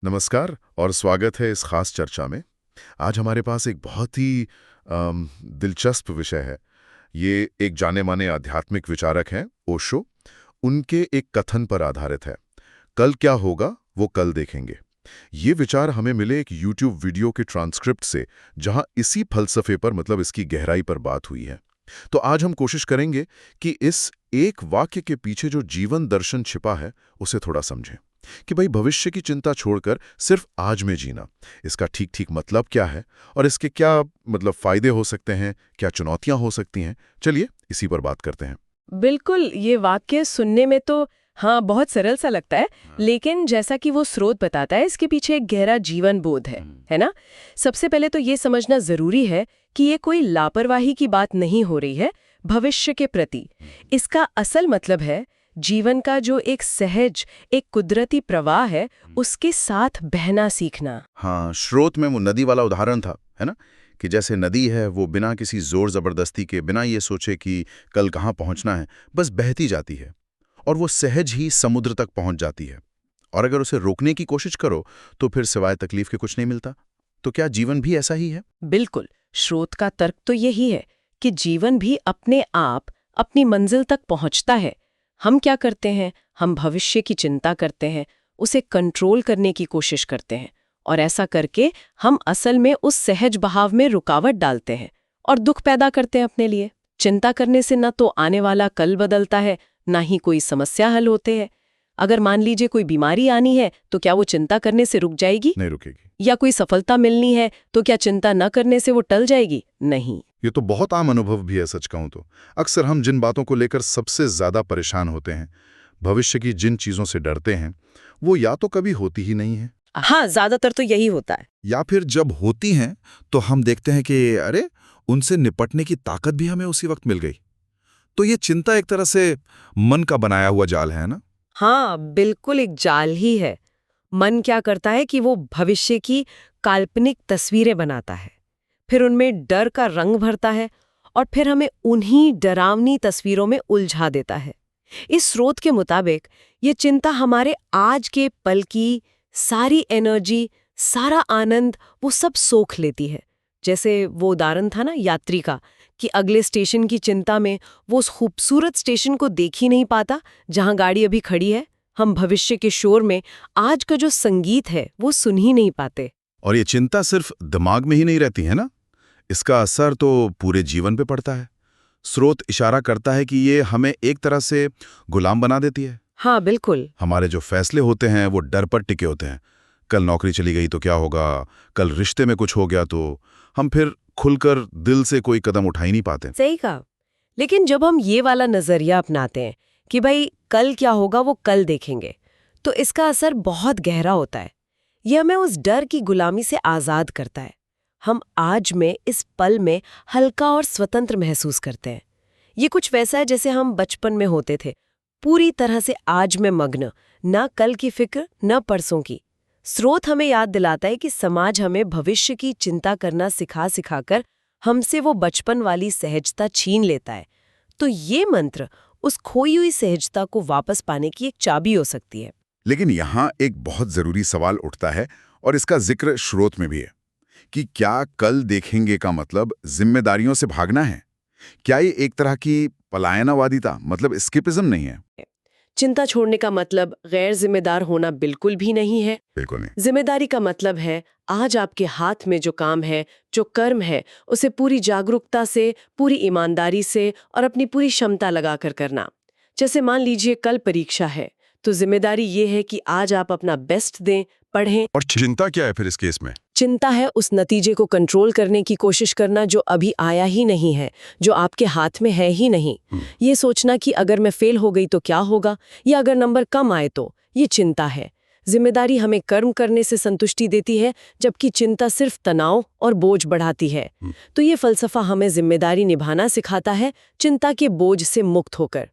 नमस्कार और स्वागत है इस खास चर्चा में। आज हमारे पास एक बहुत ही दिलचस्प विषय है। ये एक जाने-माने आध्यात्मिक विचारक हैं, ओशो। उनके एक कथन पर आधारित है, कल क्या होगा वो कल देखेंगे। ये विचार हमें मिले एक यूट्यूब वीडियो के ट्रांसक्रिप्ट से, जहां इसी फलसफे पर मतलब इसकी गहराई पर बात हुई है। तो आज हम कोशिश करेंगे कि इस एक वाक्य के पीछे जो जीवन दर्शन छिपा है, उसे थोड़ा समझें। कि भाई भविष्य की चिंता छोड़कर सिर्फ आज में जीना, इसका ठीक ठीक मतलब क्या है और इसके क्या मतलब फायदे हो सकते हैं, क्या चुनौतियां हो सकती हैं। चलिए इसी पर बात करते हैं। बिल्कुल, ये वाक्य सुनने में तो हाँ बहुत सरल सा लगता है, लेकिन जैसा कि वो स्रोत बताता है, इसके पीछे एक गहरा जीवन बोध है ना? सबसे पहले तो ये समझना जरूरी है कि ये कोई लापरवाही की बात नहीं हो रही है भविष्य के प्रति। इसका असल मतलब है जीवन का जो एक सहज, एक कुदरती प्रवाह है, उसके साथ बहना सीखना। हाँ, स्रोत में वो नदी वाला उदाहरण था, है ना? कि जैसे नदी है वो बिना किसी जोर जबरदस्ती के, बिना ये सोचे कि कल कहाँ पहुँचना है, बस बहती जाती है और वो सहज ही समुद्र तक पहुँच जाती है। और अगर उसे रोकने की कोशिश करो तो फिर सिवाय तकलीफ के कुछ नहीं मिलता। तो क्या जीवन भी ऐसा ही है? बिल्कुल, स्रोत का तर्क तो यही है कि जीवन भी अपने आप अपनी मंजिल तक पहुंचता है। हम क्या करते हैं? हम भविष्य की चिंता करते हैं, उसे कंट्रोल करने की कोशिश करते हैं, और ऐसा करके हम असल में उस सहज बहाव में रुकावट डालते हैं और दुख पैदा करते हैं अपने लिए। चिंता करने से न तो आने वाला कल बदलता है, ना ही कोई समस्या हल होते हैं। अगर मान लीजिए कोई बीमारी आनी है, तो क्या वो चिंता करने से रुक जाएगी? नहीं रुकेगी। या कोई सफलता मिलनी है, तो क्या चिंता न करने से वो टल जाएगी? नहीं। ये तो बहुत आम अनुभव भी है, सच कहूं तो। अक्सर हम जिन बातों को लेकर सबसे ज्यादा परेशान होते हैं, भविष्य की जिन चीजों से डरते हैं, वो या तो कभी होती ही नहीं है, हाँ, ज्यादातर तो यही होता है। या फिर जब होती हैं तो हम देखते हैं कि अरे, उनसे निपटने की ताकत भी हमें उसी वक्त मिल गई। तो ये चिंता एक तरह से मन का बनाया हुआ जाल है ना? हाँ, बिल्कुल एक जाल ही है। मन क्या करता है कि वो भविष्य की काल्पनिक तस्वीरें बनाता है, फिर उनमें डर का रंग भरता है और फिर हमें उन्हीं डरावनी तस्वीरों में उलझा देता है। इस स्रोत के मुताबिक ये चिंता हमारे आज के पल की सारी एनर्जी, सारा आनंद वो सब सोख लेती है। जैसे वो उदाहरण था ना यात्री का, कि अगले स्टेशन की चिंता में वो उस खूबसूरत स्टेशन को देख ही नहीं पाता जहां गाड़ी अभी खड़ी है। हम भविष्य के शोर में आज का जो संगीत है वो सुन ही नहीं पाते। और ये चिंता सिर्फ दिमाग में ही नहीं रहती है ना, इसका असर तो पूरे जीवन पे पड़ता है। स्रोत इशारा करता है कि ये हमें एक तरह से गुलाम बना देती है। हाँ बिल्कुल। हमारे जो फैसले होते हैं वो डर पर टिके होते हैं। कल नौकरी चली गई तो क्या होगा, कल रिश्ते में कुछ हो गया तो हम फिर खुलकर दिल से कोई कदम उठा ही नहीं पाते। सही कहा। लेकिन जब हम ये वाला नजरिया अपनाते हैं कि भाई कल क्या होगा वो कल देखेंगे, तो इसका असर बहुत गहरा होता है। ये हमें उस डर की गुलामी से आजाद करता है। हम आज में, इस पल में हल्का और स्वतंत्र महसूस करते हैं। ये कुछ वैसा है जैसे हम बचपन में होते थे, पूरी तरह से आज में मग्न, ना कल की फिक्र न परसों की। स्रोत हमें याद दिलाता है कि समाज हमें भविष्य की चिंता करना सिखा सिखाकर हमसे वो बचपन वाली सहजता छीन लेता है। तो ये मंत्र उस खोई हुई सहजता को वापस पाने की एक चाबी हो सकती है। लेकिन यहाँ एक बहुत जरूरी सवाल उठता है और इसका जिक्र स्रोत में भी है कि क्या कल देखेंगे का मतलब जिम्मेदारियों से भागना है? क्या ये एक तरह की पलायनवादिता मतलब एस्केपिज्म नहीं है? चिंता छोड़ने का मतलब गैर जिम्मेदार होना बिल्कुल भी नहीं है। बिल्कुल नहीं। जिम्मेदारी का मतलब है आज आपके हाथ में जो काम है, जो कर्म है, उसे पूरी जागरूकता से, पूरी ईमानदारी से और अपनी पूरी क्षमता लगाकर करना। जैसे मान लीजिए कल परीक्षा है, तो जिम्मेदारी ये है कि आज आप अपना बेस्ट दें, पढ़ें। और चिंता क्या है फिर इस केस में? चिंता है उस नतीजे को कंट्रोल करने की कोशिश करना जो अभी आया ही नहीं है, जो आपके हाथ में है ही नहीं। ये सोचना कि अगर मैं फेल हो गई तो क्या होगा, या अगर नंबर कम आए तो, ये चिंता है। जिम्मेदारी हमें कर्म करने से संतुष्टि देती है, जबकि चिंता सिर्फ तनाव और बोझ बढ़ाती है। तो ये फलसफा हमें जिम्मेदारी निभाना सिखाता है, चिंता के बोझ से मुक्त होकर।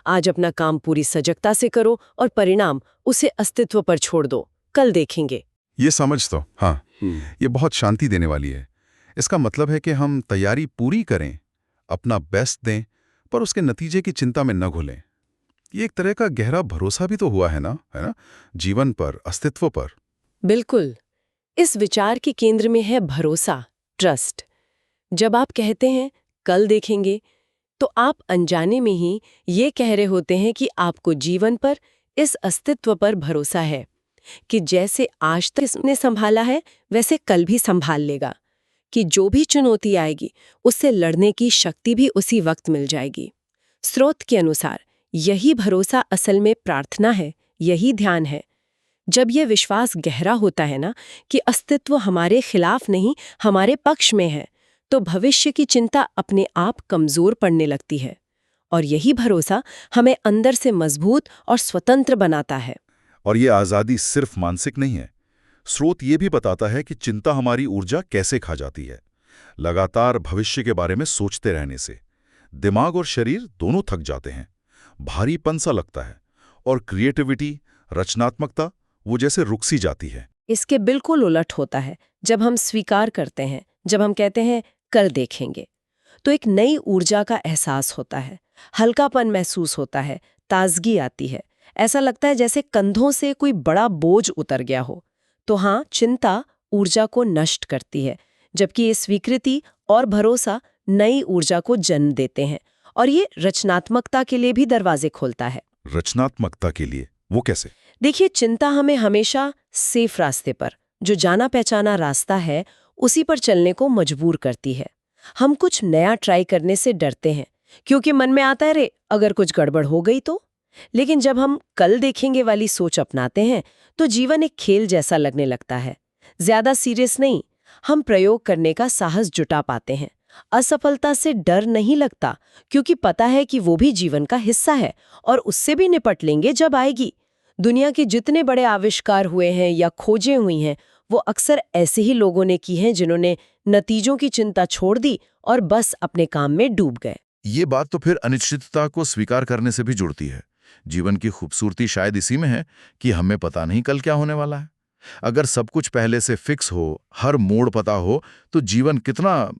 आज अपना काम पूरी सजगता से करो और परिणाम उसे अस्तित्व पर छोड़ दो, कल देखेंगे। ये समझ तो हाँ, ये बहुत शांति देने वाली है। इसका मतलब है कि हम तैयारी पूरी करें, अपना बेस्ट दें, पर उसके नतीजे की चिंता में न घुलें। ये एक तरह का गहरा भरोसा भी तो हुआ है ना, जीवन पर, अस्तित्व पर। बिल्कुल। इस विचार के केंद्र में है भरोसा, ट्रस्ट। जब आप कहते हैं कल देखेंगे, तो आप अनजाने में ही ये कह रहे होते हैं कि आपको जीवन पर, इस अस्तित्व पर भरोसा है कि जैसे आज तक इसने संभाला है वैसे कल भी संभाल लेगा, कि जो भी चुनौती आएगी उससे लड़ने की शक्ति भी उसी वक्त मिल जाएगी। स्रोत के अनुसार यही भरोसा असल में प्रार्थना है, यही ध्यान है। जब यह विश्वास गहरा होता है ना कि अस्तित्व हमारे खिलाफ नहीं, हमारे पक्ष में है, तो भविष्य की चिंता अपने आप कमजोर पड़ने लगती है। और यही भरोसा हमें अंदर से मजबूत और स्वतंत्र बनाता है। और ये आज़ादी सिर्फ मानसिक नहीं है। स्रोत ये भी बताता है कि चिंता हमारी ऊर्जा कैसे खा जाती है। लगातार भविष्य के बारे में सोचते रहने से दिमाग और शरीर दोनों थक जाते हैं, भारीपन सा लगता है, और क्रिएटिविटी, रचनात्मकता वो जैसे रुक सी जाती है। इसके बिल्कुल उलट होता है जब हम स्वीकार करते हैं, जब हम कहते हैं कल देखेंगे, तो एक नई ऊर्जा का एहसास होता है, हल्कापन महसूस होता है, ताजगी आती है। ऐसा लगता है जैसे कंधों से कोई बड़ा बोझ उतर गया हो। तो हाँ, चिंता ऊर्जा को नष्ट करती है, जबकि ये स्वीकृति और भरोसा नई ऊर्जा को जन्म देते हैं, और ये रचनात्मकता के लिए भी दरवाजे खोलता है। रचनात्मकता के लिए वो कैसे? देखिए, चिंता हमें हमेशा सेफ रास्ते पर, जो जाना पहचाना रास्ता है, उसी पर चलने को मजबूर करती है। हम कुछ नया ट्राई करने से डरते हैं, क्योंकि मन में आता है रे अगर कुछ गड़बड़ हो गई तो। लेकिन जब हम कल देखेंगे वाली सोच अपनाते हैं, तो जीवन एक खेल जैसा लगने लगता है। ज्यादा सीरियस नहीं, हम प्रयोग करने का साहस जुटा पाते हैं। असफलता से डर नहीं लगता, क्योंकि पता है कि वो भी जीवन का हिस्सा है और उससे भी निपट लेंगे जब आएगी। दुनिया के जितने बड़े आविष्कार हुए हैं या खोजें हुई हैं, वो अक्सर ऐसे ही लोगों ने की हैं जिन्होंने नतीजों की चिंता छोड़ दी और बस अपने काम में डूब गए। ये बात तो फिर अनिश्चितता को स्वीकार करने से भी जुड़ती है। जीवन की खूबसूरती शायद इसी में है कि हमें पता नहीं कल क्या होने वाला है। अगर सब कुछ पहले से फिक्स हो, हर मोड़ पता हो, तो जीवन कितना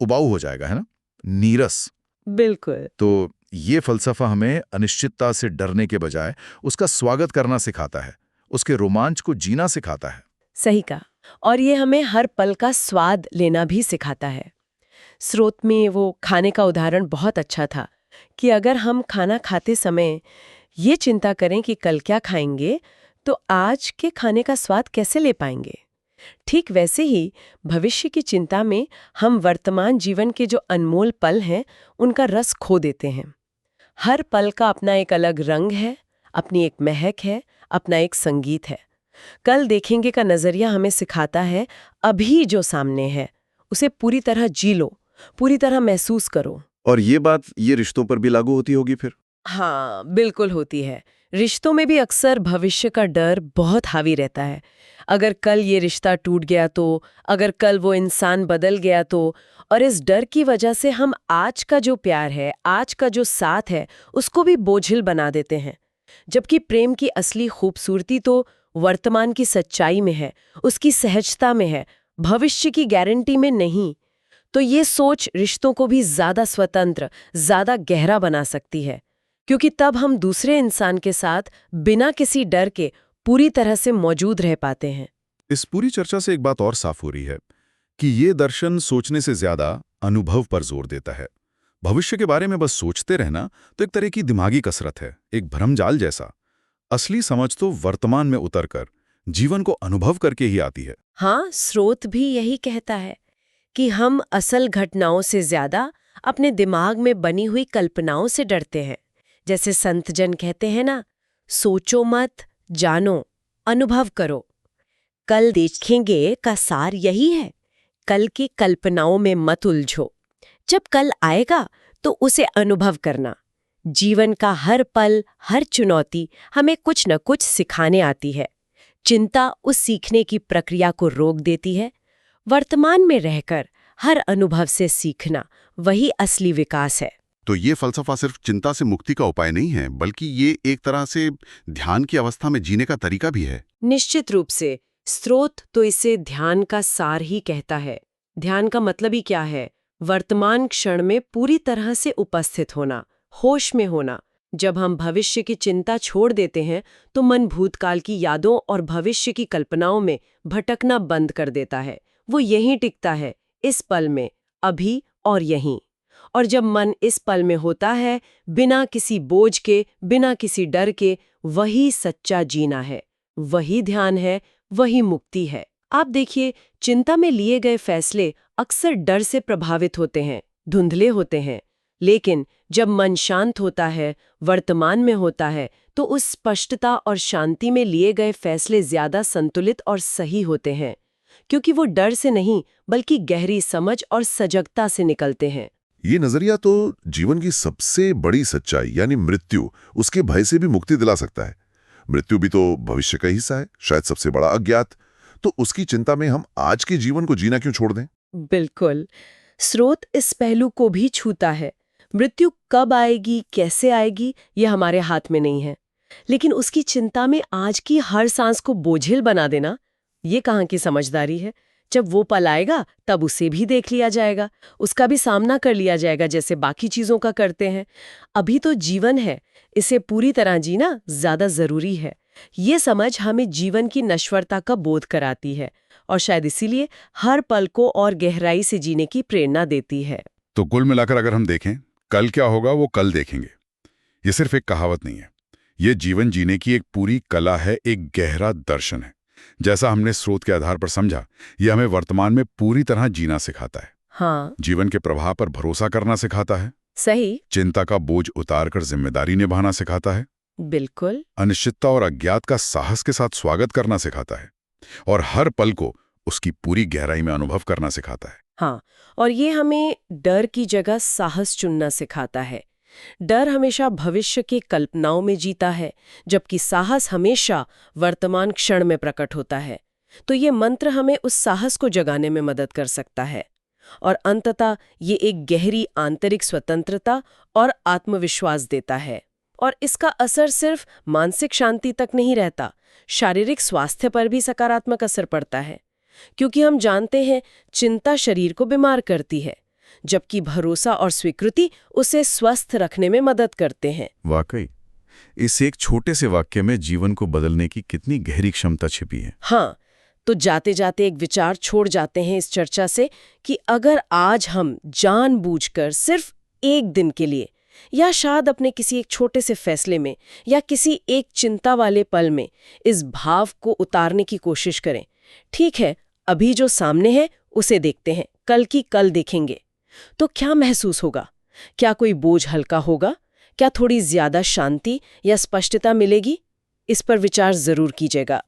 उबाऊ हो जाएगा, है ना, नीरस। बिल्कुल। तो ये फलसफा हमें अनिश्चितता से डरने के बजाय उसका स्वागत करना सिखाता है, उसके रोमांच को जीना सिखाता है। सही कहा। और ये हमें हर पल का स्वाद लेना भी सिखाता है। स्रोत में वो खाने का उदाहरण बहुत अच्छा था कि अगर हम खाना खाते समय ये चिंता करें कि कल क्या खाएंगे, तो आज के खाने का स्वाद कैसे ले पाएंगे। ठीक वैसे ही भविष्य की चिंता में हम वर्तमान जीवन के जो अनमोल पल हैं, उनका रस खो देते हैं। हर पल का अपना एक अलग रंग है, अपनी एक महक है, अपना एक संगीत है। कल देखेंगे का नजरिया हमें सिखाता है अभी जो सामने है उसे पूरी तरह जी लो, पूरी तरह महसूस करो। और ये बात ये रिश्तों पर भी लागू होती होगी फिर? हाँ, बिल्कुल होती है। रिश्तों में भी अक्सर भविष्य का डर बहुत हावी रहता है। अगर कल ये रिश्ता टूट गया तो, अगर कल वो इंसान बदल गया तो, और इस डर की वजह से हम आज का जो प्यार है, आज का जो साथ है, उसको भी बोझिल बना देते हैं। जबकि प्रेम की असली खूबसूरती तो वर्तमान की सच्चाई में है, उसकी सहजता में है, भविष्य की गारंटी में नहीं। तो ये सोच रिश्तों को भी ज्यादा स्वतंत्र, ज्यादा गहरा बना सकती है, क्योंकि तब हम दूसरे इंसान के साथ बिना किसी डर के पूरी तरह से मौजूद रह पाते हैं। इस पूरी चर्चा से एक बात और साफ हो रही है कि ये दर्शन सोचने से ज्यादा अनुभव पर जोर देता है। भविष्य के बारे में बस सोचते रहना तो एक तरह की दिमागी कसरत है, एक भ्रमजाल जैसा। असली समझ तो वर्तमान में उतरकर जीवन को अनुभव करके ही आती है। हाँ, स्रोत भी यही कहता है कि हम असल घटनाओं से ज्यादा अपने दिमाग में बनी हुई कल्पनाओं से डरते हैं। जैसे संत जन कहते हैं ना, सोचो मत, जानो, अनुभव करो। कल देखेंगे का सार यही है, कल की कल्पनाओं में मत उलझो। जब कल आएगा तो उसे अनुभव करना। जीवन का हर पल, हर चुनौती हमें कुछ न कुछ सिखाने आती है। चिंता उस सीखने की प्रक्रिया को रोक देती है। वर्तमान में रहकर हर अनुभव से सीखना वही असली विकास है। तो ये फलसफा सिर्फ चिंता से मुक्ति का उपाय नहीं है, बल्कि ये एक तरह से ध्यान की अवस्था में जीने का तरीका भी है। निश्चित रूप से। स्रोत तो इसे ध्यान का सार ही कहता है। ध्यान का मतलब ही क्या है? वर्तमान क्षण में पूरी तरह से उपस्थित होना, होश में होना, जब हम भविष्य की चिंता छोड़ देते हैं तो मन भूतकाल की यादों और भविष्य की कल्पनाओं में भटकना बंद कर देता है। वो यहीं टिकता है, इस पल में, अभी और यहीं। और जब मन इस पल में होता है, बिना किसी बोझ के, बिना किसी डर के, वही सच्चा जीना है, वही ध्यान है, वही मुक्ति है। आप देखिए, चिंता में लिए गए फैसले अक्सर डर से प्रभावित होते हैं, धुंधले होते हैं। लेकिन जब मन शांत होता है, वर्तमान में होता है, तो उस स्पष्टता और शांति में लिए गए फैसले ज्यादा संतुलित और सही होते हैं, क्योंकि वो डर से नहीं बल्कि गहरी समझ और सजगता से निकलते हैं। ये नजरिया तो जीवन की सबसे बड़ी सच्चाई यानी मृत्यु, उसके भय से भी मुक्ति दिला सकता है। मृत्यु भी तो भविष्य का हिस्सा है, शायद सबसे बड़ा अज्ञात। तो उसकी चिंता में हम आज के जीवन को जीना क्यों छोड़ दें? बिल्कुल। स्रोत इस पहलू को भी छूता है। मृत्यु कब आएगी, कैसे आएगी, ये हमारे हाथ में नहीं है। लेकिन उसकी चिंता में आज की हर सांस को बोझिल बना देना, ये कहाँ की समझदारी है? जब वो पल आएगा तब उसे भी देख लिया जाएगा, उसका भी सामना कर लिया जाएगा जैसे बाकी चीजों का करते हैं। अभी तो जीवन है, इसे पूरी तरह जीना ज्यादा जरूरी है। ये समझ हमें जीवन की नश्वरता का बोध कराती है और शायद इसीलिए हर पल को और गहराई से जीने की प्रेरणा देती है। तो कुल मिलाकर अगर हम देखें, कल क्या होगा वो कल देखेंगे, ये सिर्फ एक कहावत नहीं है। ये जीवन जीने की एक पूरी कला है, एक गहरा दर्शन है। जैसा हमने स्रोत के आधार पर समझा, ये हमें वर्तमान में पूरी तरह जीना सिखाता है। हाँ, जीवन के प्रवाह पर भरोसा करना सिखाता है। सही। चिंता का बोझ उतारकर जिम्मेदारी निभाना सिखाता है। बिल्कुल। अनिश्चितता और अज्ञात का साहस के साथ स्वागत करना सिखाता है। और हर पल को उसकी पूरी गहराई में अनुभव करना सिखाता है। हाँ, और ये हमें डर की जगह साहस चुनना सिखाता है। डर हमेशा भविष्य की कल्पनाओं में जीता है, जबकि साहस हमेशा वर्तमान क्षण में प्रकट होता है। तो ये मंत्र हमें उस साहस को जगाने में मदद कर सकता है। और अंततः ये एक गहरी आंतरिक स्वतंत्रता और आत्मविश्वास देता है। और इसका असर सिर्फ मानसिक शांति तक नहीं रहता, शारीरिक स्वास्थ्य पर भी सकारात्मक असर पड़ता है। क्योंकि हम जानते हैं, चिंता शरीर को बीमार करती है, जबकि भरोसा और स्वीकृति उसे स्वस्थ रखने में मदद करते हैं। वाकई, इस एक छोटे से वाक्य में जीवन को बदलने की कितनी गहरी क्षमता छिपी है। हाँ, तो जाते जाते एक विचार छोड़ जाते हैं इस चर्चा से कि अगर आज हम जानबूझकर सिर्फ एक दिन के लिए, या शायद अपने किसी एक छोटे से फैसले में, या किसी एक चिंता वाले पल में इस भाव को उतारने की कोशिश करें, ठीक है, अभी जो सामने है उसे देखते हैं, कल की कल देखेंगे, तो क्या महसूस होगा? क्या कोई बोझ हल्का होगा? क्या थोड़ी ज्यादा शांति या स्पष्टता मिलेगी? इस पर विचार जरूर कीजिएगा।